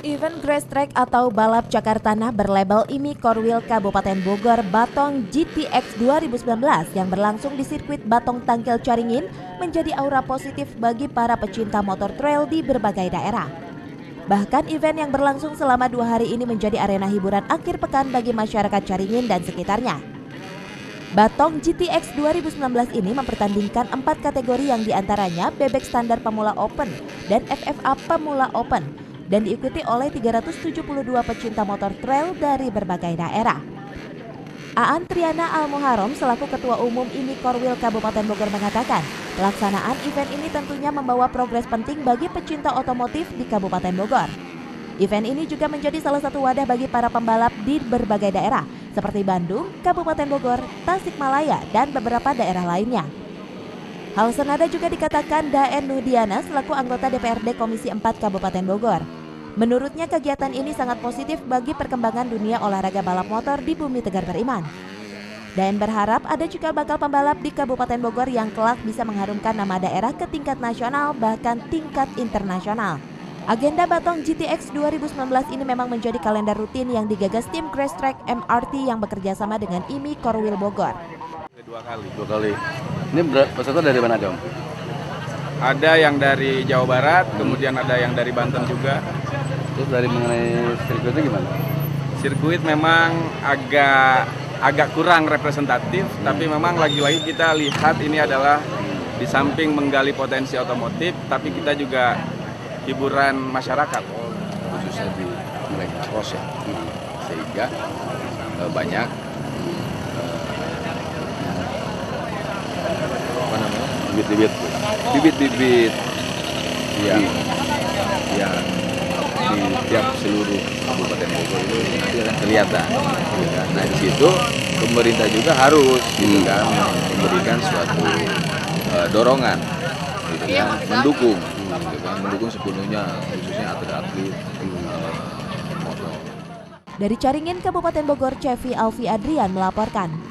Event Grass Track atau balap cakar tanah berlabel IMI Core Wheel Kabupaten Bogor Batong GTX 2019 yang berlangsung di sirkuit Batong Tangkil Caringin menjadi aura positif bagi para pecinta motor trail di berbagai daerah. Bahkan event yang berlangsung selama 2 hari ini menjadi arena hiburan akhir pekan bagi masyarakat Caringin dan sekitarnya. Batong GTX 2019 ini mempertandingkan 4 kategori yang diantaranya bebek standar pemula open dan FFA pemula open, dan diikuti oleh 372 pecinta motor trail dari berbagai daerah. Aan Triana Al-Muharram selaku Ketua Umum IMI Core Wheel Kabupaten Bogor mengatakan, pelaksanaan event ini tentunya membawa progres penting bagi pecinta otomotif di Kabupaten Bogor. Event ini juga menjadi salah satu wadah bagi para pembalap di berbagai daerah, seperti Bandung, Kabupaten Bogor, Tasikmalaya, dan beberapa daerah lainnya. Hal senada juga dikatakan Daen Nuhdiana selaku anggota DPRD Komisi 4 Kabupaten Bogor. Menurutnya kegiatan ini sangat positif bagi perkembangan dunia olahraga balap motor di bumi Tegar Beriman. Daen berharap ada juga bakal pembalap di Kabupaten Bogor yang kelak bisa mengharumkan nama daerah ke tingkat nasional bahkan tingkat internasional. Agenda Batong GTX 2019 ini memang menjadi kalender rutin yang digagas tim Grass Track MRT yang bekerja sama dengan IMI Core Wheel Bogor. Dua kali. Ini peserta dari mana, Om? Ada yang dari Jawa Barat, kemudian ada yang dari Banten juga. Terus dari mengenai sirkuitnya gimana? Sirkuit memang agak kurang representatif, tapi memang lagi-lagi kita lihat ini adalah di samping menggali potensi otomotif, tapi kita juga hiburan masyarakat. Khususnya di mereka cross ya, sehingga banyak bibit-bibit yang di tiap seluruh Kabupaten Bogor itu nanti akan kelihatan. Nah di situ pemerintah juga harus memberikan suatu dorongan, mendukung sepenuhnya khususnya atlet-atlet motor. Dari Caringin, Kabupaten Bogor, Cevi Alfi Adrian melaporkan.